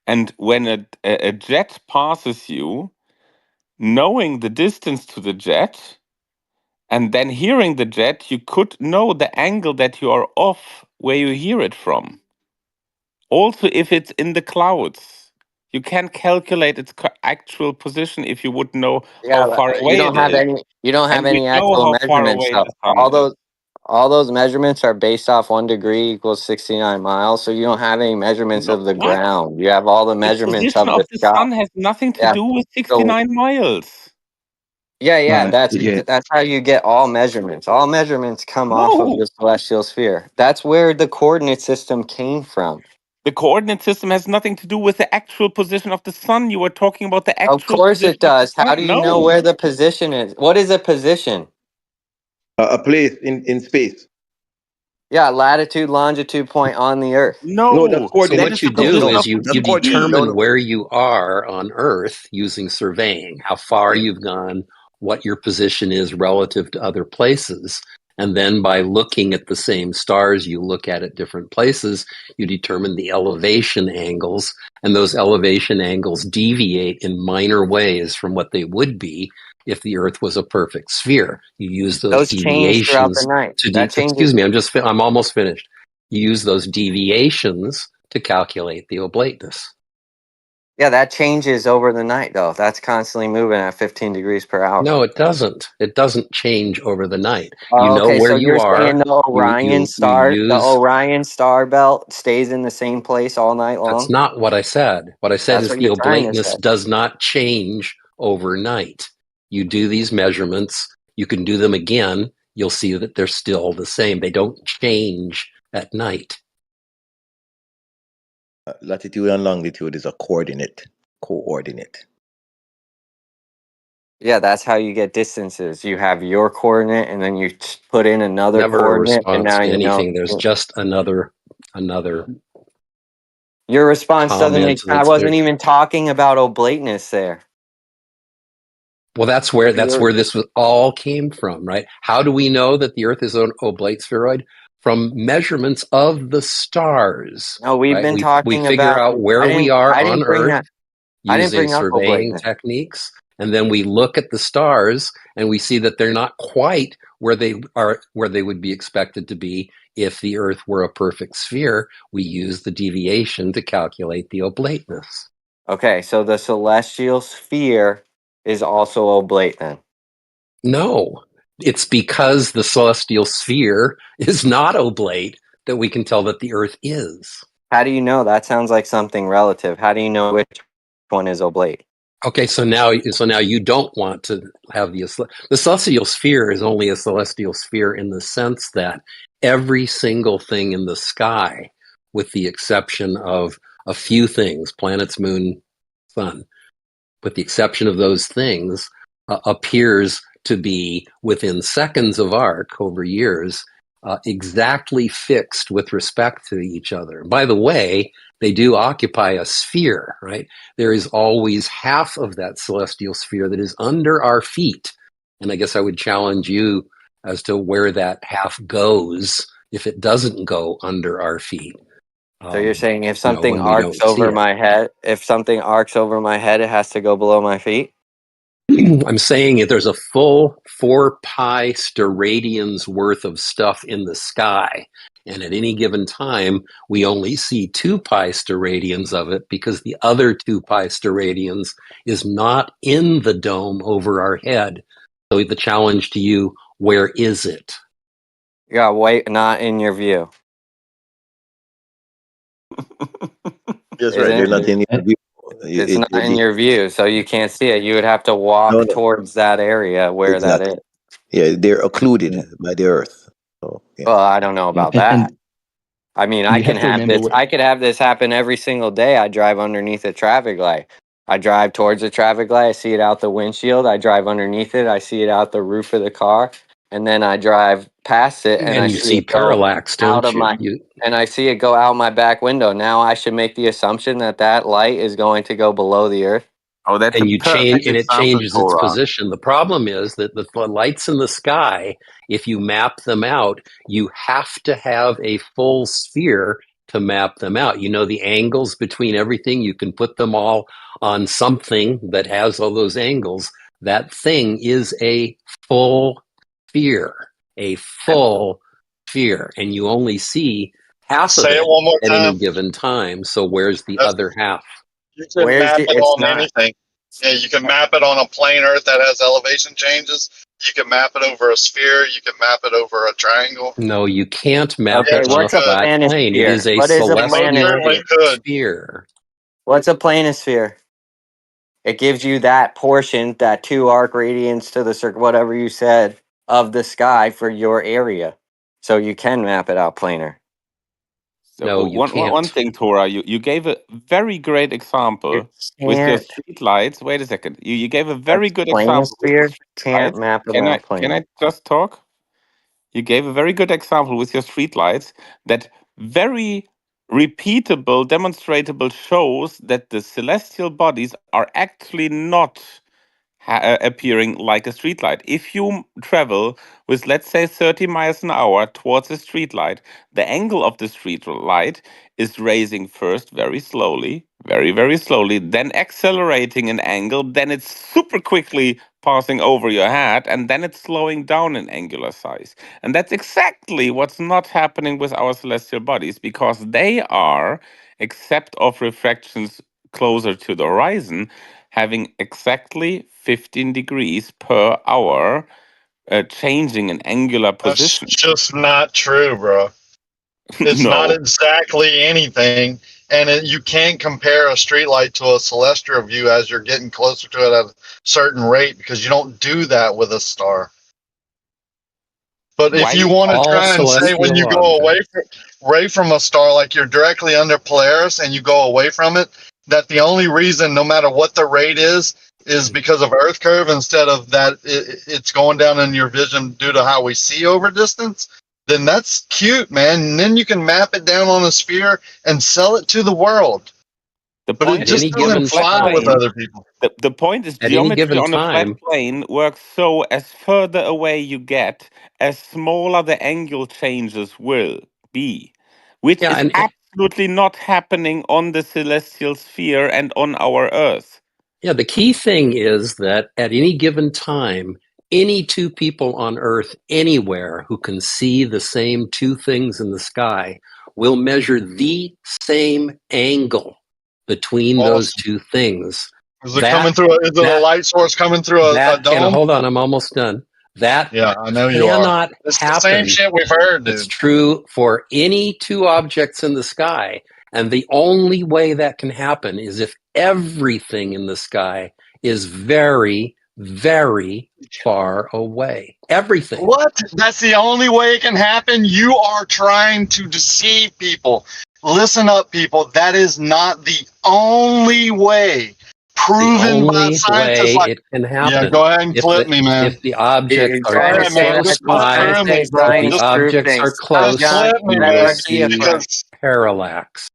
And when a jet passes you, knowing the distance to the jet, and then hearing the jet, you could know the angle that you are off where you hear it from. Also, if it's in the clouds, you can calculate its actual position if you would know how Yeah, far but away it is. you don't have And we any know actual how far measurements away though. the sun is. All those measurements are based off 1 degree equals 69 miles. So you don't have any measurements No, of the what? ground. You have all the The measurements position of of the the sky. sun has nothing to Yeah. do with So 69 miles. yeah, No, yeah. that's how you get all measurements. All measurements come off of No. the celestial sphere. That's where the coordinate system came from. The coordinate system has nothing to do with the actual position of the sun. You were talking about the Of actual course it position of the does. How do sun. you know No. where the position is? What is a position? A place in space. Yeah, latitude, longitude point on the earth. No, that's No. So That coordinate. what is you the No, do position no, of is the you that's coordinate. TV. No, determine no. where you are on Earth using surveying, how far Yeah. you've gone, what your position is relative to other places. And then by looking at the same stars you look at different places, you determine the elevation angles. And those elevation angles deviate in minor ways from what they would be if the Earth was a perfect sphere. You use those Those change throughout the deviations night. to That changes. excuse me, I'm almost finished. You use those deviations to calculate the oblateness. Yeah, that changes over the night though. That's constantly moving at 15 degrees per hour. No, it doesn't. It doesn't change over the night. You Oh, know okay, where so you you're saying are. The Use. Orion star belt stays in the same place all night That's long? not what I said. What I said That's is what the you're trying to oblateness say. does not change overnight. You do these measurements. You can do them again. You'll see that they're still the same. They don't change at night. Latitude and longitude is a coordinate. Yeah, that's how you get distances. You have your coordinate and then you put in another Never a coordinate and response now to you know. anything. There's just another Your response doesn't make comment I that's there. wasn't even talking about oblateness there. Well, that's where You're- this all came from, right? How do we know that the Earth is an oblate spheroid? From measurements of the stars, No, we've right? been We talking figure about out where we are I on didn't bring Earth that I didn't using bring up surveying oblateness. techniques, and then we look at the stars and we see that they're not quite where they would be expected to be if the Earth were a perfect sphere. We use the deviation to calculate the oblateness. Okay, so the celestial sphere is also oblate then. No, it's because the celestial sphere is not oblate that we can tell that the Earth is. How do you know? That sounds like something relative. How do you know which one is oblate? Okay, so now you don't want to have the celestial sphere is only a celestial sphere in the sense that every single thing in the sky, with the exception of a few things, planets, moon, sun, with the exception of those things, appears to be within seconds of arc over years, exactly fixed with respect to each other. By the way, they do occupy a sphere, right? There is always half of that celestial sphere that is under our feet. And I guess I would challenge you as to where that half goes if it doesn't go under our feet. So you're saying if You know, something when we arcs don't see over it. my head, it has to go below my feet? I'm saying if there's a full 4 pi steradians worth of stuff in the sky, and at any given time, we only see 2 pi steradians of it because the other 2 pi steradians is not in the dome over our head. So the challenge to you, where is it? Yeah, wait, not in your view. That's right. They're Isn't not it? in your view. It's not in The, your view, so you can't see it. You would have to no, walk no, towards that area where that exactly. is. Yeah, they're occluded Yeah. by the earth. So yeah. Well, I don't know Yeah. about that. I mean, And I you can have to have remember this. what. I could have this happen every single day. I drive underneath a traffic light. I drive towards the traffic light. I see it out the windshield. I drive underneath it. I see it out the roof of the car, and then I drive past it, and I And you see see it go parallax, out don't of you? my. And I see it go out my back window. Now I should make the assumption that that light is going to go below the earth. Oh, that's a And you change, perfect and it example, changes its Torah. position. The problem is that the lights in the sky, if you map them out, you have to have a full sphere to map them out. You know the angles between everything. You can put them all on something that has all those angles. That thing is a full sphere, a full sphere, and you only see half of Say it it one more at any time. given time. So where's the That's, other half? you can Where's map the? it It's on not. anything. Yeah, you can map it on a plane Earth that has elevation changes. You can map it over a sphere. You can map it over a triangle. No, you can't map Okay, it Yes, on you a what's a could. flat plane. It planisphere? is a What is a You most celestial certainly planisphere? could. sphere. What's a planisphere? It gives you that portion, that 2 arc radians to the circle, whatever you said, of the sky for your area. So you can map it out planar. So No, you one can't. thing, Torah, you gave a very great You example with your can't. street lights. Wait a second. You gave a A very good example with your planisphere street can't lights. map them Can out I planar. just talk? You gave a very good example with your street lights that very repeatable, demonstrable shows that the celestial bodies are actually not appearing like a streetlight. If you travel with, let's say, 30 miles an hour towards a streetlight, the angle of the street light is raising first very slowly, very, very slowly, then accelerating an angle, then it's super quickly passing over your head, and then it's slowing down in angular size. And that's exactly what's not happening with our celestial bodies, because they are, except of refractions closer to the horizon, having exactly 15 degrees per hour, changing an angular That's position. just not true, bro. It's not No. exactly anything, and you can't compare a streetlight to a celestial view as you're getting closer to it at a certain rate because you don't do that with a star. But Why if do you you want to not? All try and say when you celestial go objects. away from a star, like you're directly under Polaris and you go away from it, that the only reason, no matter what the rate is because of Earth curve instead of that it's going down in your vision due to how we see over distance, then that's cute, man. And then you can map it down on a sphere and sell it to the world. The But it point At is, just any on a doesn't given flat fly with time, plane, other people. the point is at any geometry given on a flat time, plane works so as further away you get, as smaller the angle changes will be, which yeah, is and absolutely not happening on the celestial sphere and on our Earth. yeah, the key thing is that at any given time, any two people on Earth anywhere who can see the same two things in the sky will measure the same angle between those Awesome. two things. Is it coming through? Is it a That light source coming through a that can dome? hold on, I'm almost done. That Yeah, I know you are. cannot It's the same happen. shit we've heard, It's dude. true for any two objects in the sky. And the only way that can happen is if everything in the sky is very, very far away. Everything. What? That's the only way it can happen? You are trying to deceive people. Listen up, people. That is not the only way. It's the Proven by only scientists way like, it can yeah, happen. go ahead and clip me, man. If the objects You're are Go trying to ahead, say man. close Just that. You're trying by, to prove me, say bro. if the science Just, prove objects are things. Now, just close, John, clip me, you let, will man. let's see if see Because parallax.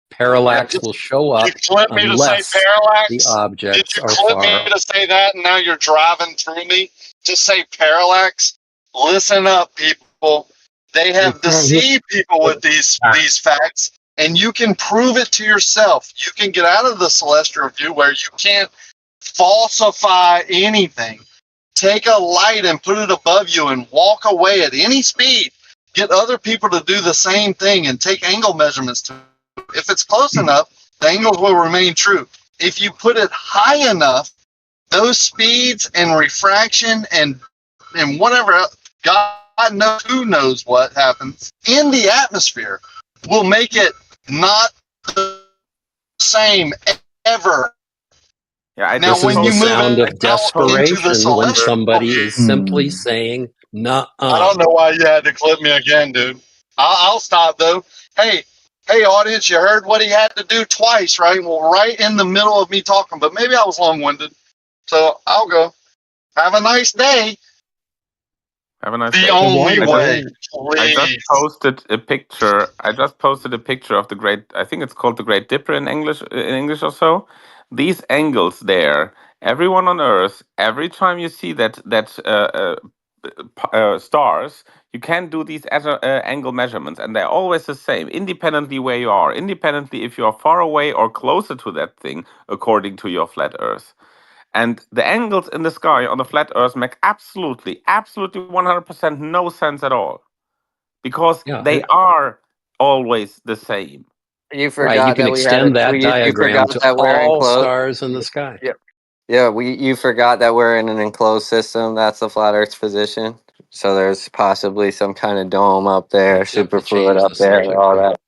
yeah, Parallax will show you up clip me to say unless the parallax. Did objects you are clip me far. to say that and now you're driving through me to say parallax? Listen up, people. They have deceived people with these facts, and you can prove it to yourself. You can get out of the celestial view where you can't falsify anything. Take a light and put it above you and walk away at any speed. Get other people to do the same thing and take angle measurements to it. If it's close enough, the angles will remain true. If you put it high enough, those speeds and refraction and whatever else, God knows who knows what happens in the atmosphere will make it not the same ever. Yeah, Now, This is when the you move sound it of out into the desperation when celestial somebody view, is simply saying, I don't know why you had to clip me again, dude. I'll stop though. Hey, Hey, audience, you heard what he had to do twice, right? Well, right in the middle of me talking, but maybe I was long-winded. So I'll go. Have a nice day. Have a nice The day. only way, I just please. posted a picture. I just posted a picture of the great. I think it's called the Great Dipper in English. In English or so. These angles there. Everyone on Earth. Every time you see stars, you can do these angle measurements, and they're always the same, independently where you are, independently if you are far away or closer to that thing, according to your flat Earth. And the angles in the sky on the flat Earth make absolutely 100% no sense at all, because Yeah, they are always the same. You right. You forgot can that we had a. extend that You diagram forgot to that we're all enclosed. stars in the sky. Yeah, yeah. You forgot that we're in an enclosed system. That's the flat Earth's position. So there's possibly some kind of dome up there, You have to superfluid change up the there, subject. all that.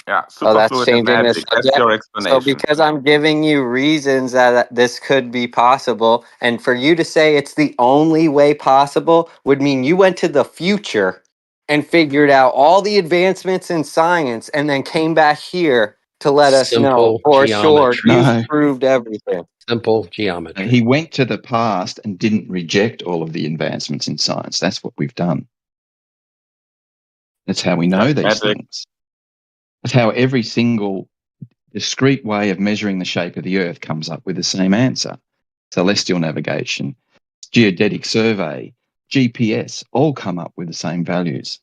Yeah, Oh, that's superfluid and changing this magic. That's subject. your So explanation. because I'm giving you reasons that this could be possible, and for you to say it's the only way possible would mean you went to the future and figured out all the advancements in science and then came back here to let us know Simple for sure geometry. you've No, proved everything. Simple geometry. he went to the past and didn't reject all of the advancements in science. That's what we've done. That's how we know That's these magic. things. That's how every single discrete way of measuring the shape of the Earth comes up with the same answer. Celestial navigation, geodetic survey, GPS, all come up with the same values.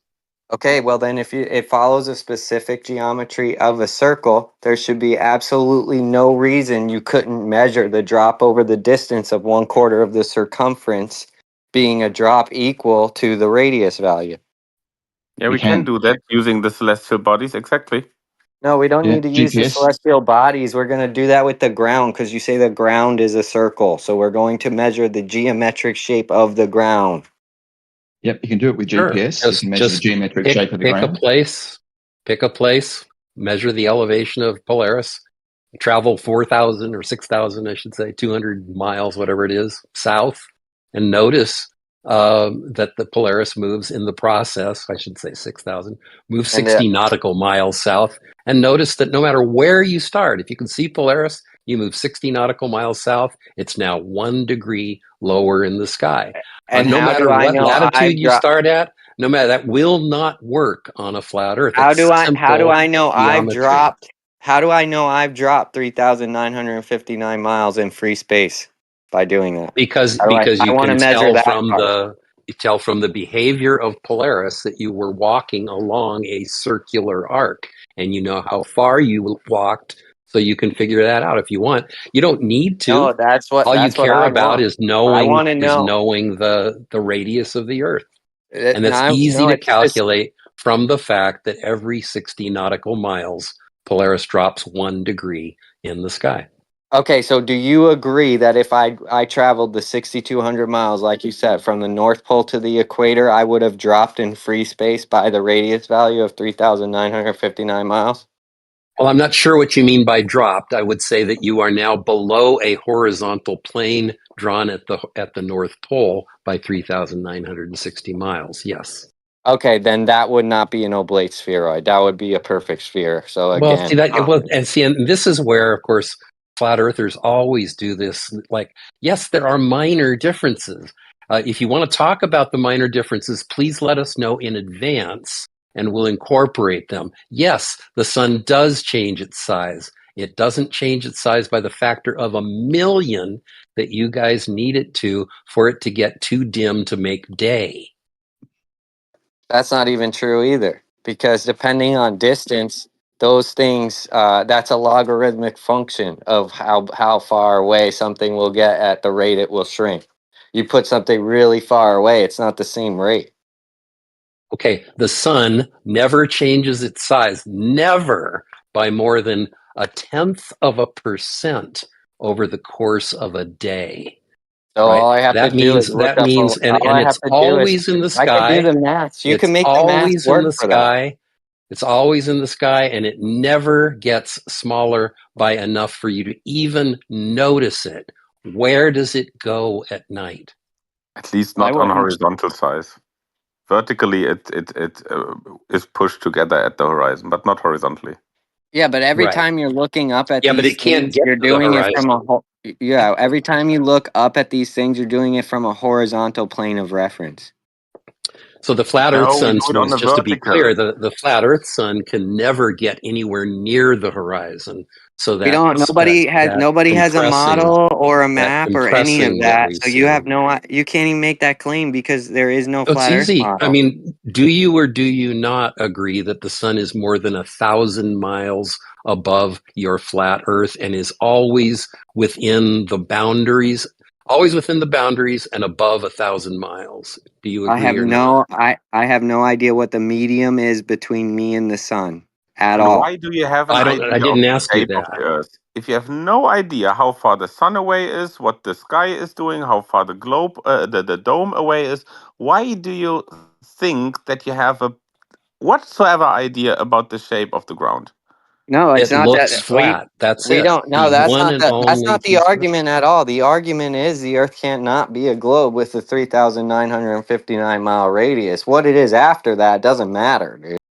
Okay, well then if it follows a specific geometry of a circle, there should be absolutely no reason you couldn't measure the drop over the distance of 1/4 of the circumference being a drop equal to the radius value. Yeah, We we can can. do that using the celestial bodies. Exactly. No, we don't Yeah, need to use the GPS. celestial bodies. We're going to do that with the ground because you say the ground is a circle. So we're going to measure the geometric shape of the ground. Yep, you can do it with Sure. GPS. You can measure the Just geometric shape of the pick a ground. place, measure the elevation of Polaris, travel 4,000 or 6,000, I should say, 200 miles, whatever it is, south, and notice that the Polaris moves in the process, I should say 6,000, move And 60 nautical miles south. And notice that no matter where you start, if you can see Polaris, you move 60 nautical miles south, it's now 1 degree lower in the sky. No how do matter I what know latitude I've you dropped? start at, no matter that will not work on a flat Earth. How It's do simple I know I've geometry. dropped? How do I know I've dropped 3,959 miles in free space by doing that? Because How do because I you want to can measure tell that from part. the behavior of Polaris that you were walking along a circular arc, and you know how far you walked, so you can figure that out if you want. You don't need to. No, All you that's what care I about want. is I knowing want to know. the radius of the Earth, and that's No, easy no, to it's calculate from the fact that every 60 nautical miles, Polaris drops 1 degree in the sky. okay. So, do you agree that if I traveled the 6,200 miles, like you said, from the North Pole to the equator, I would have dropped in free space by the radius value of 3,959 miles? Well, I'm not sure what you mean by dropped. I would say that you are now below a horizontal plane drawn at the North Pole by 3,960 miles. Yes. Okay, then that would not be an oblate spheroid. That would be a perfect sphere. So Well, see again, and this is where, of course, flat earthers always do this. Like, yes, there are minor differences. If you want to talk about the minor differences, please let us know in advance, and we'll incorporate them. Yes, the sun does change its size. It doesn't change its size by the factor of 1,000,000 that you guys need it to for it to get too dim to make day. that's not even true either, because depending on distance, those things, that's a logarithmic function of how far away something will get at the rate it will shrink. You put something really far away, it's not the same rate. Okay, the sun never changes its size, never by more than 0.1% over the course of a day. So Right? all I have to That do is means look up. All and I have it's to do is always in the I could do sky. the math. You It's can make the math always in work the for that. sky. It's always in the sky, and it never gets smaller by enough for you to even notice it. Where does it go at night? At least I not on won't. horizontal size. Vertically, it is pushed together at the horizon, but not horizontally. Yeah, but every Right. time you're looking up at Yeah, but these it can't things, get you're to the doing it from horizon. yeah, every time you look up at these things, you're doing it from a horizontal plane of reference. So the flat Earth No, we sun, do it on Snooze, the just to be clear, vertical. the flat Earth sun can never get anywhere near the horizon. So We don't. Nobody has a model or a that map or any of compressing that that. we So you see. have you can't even make that claim because there is no Oh, it's flat Earth easy. I model. mean, do you or do you not agree that the sun is more than 1,000 miles above your flat Earth and is always within the boundaries, and above 1,000 miles? Do you agree or not? I have no idea what the medium is between me and the sun at And all. why do you have an I idea of didn't the ask you shape of that. the Earth? If you have no idea how far the sun away is, what the sky is doing, how far the globe, the dome away is, why do you think that you have a whatsoever idea about the shape of the ground? No, it's It not looks that flat. That's we it. don't. No, The that's one not and that's only not the piece of argument at all. The argument is the Earth can't not be a globe with a 3,959 mile radius. What it is after that doesn't matter, dude.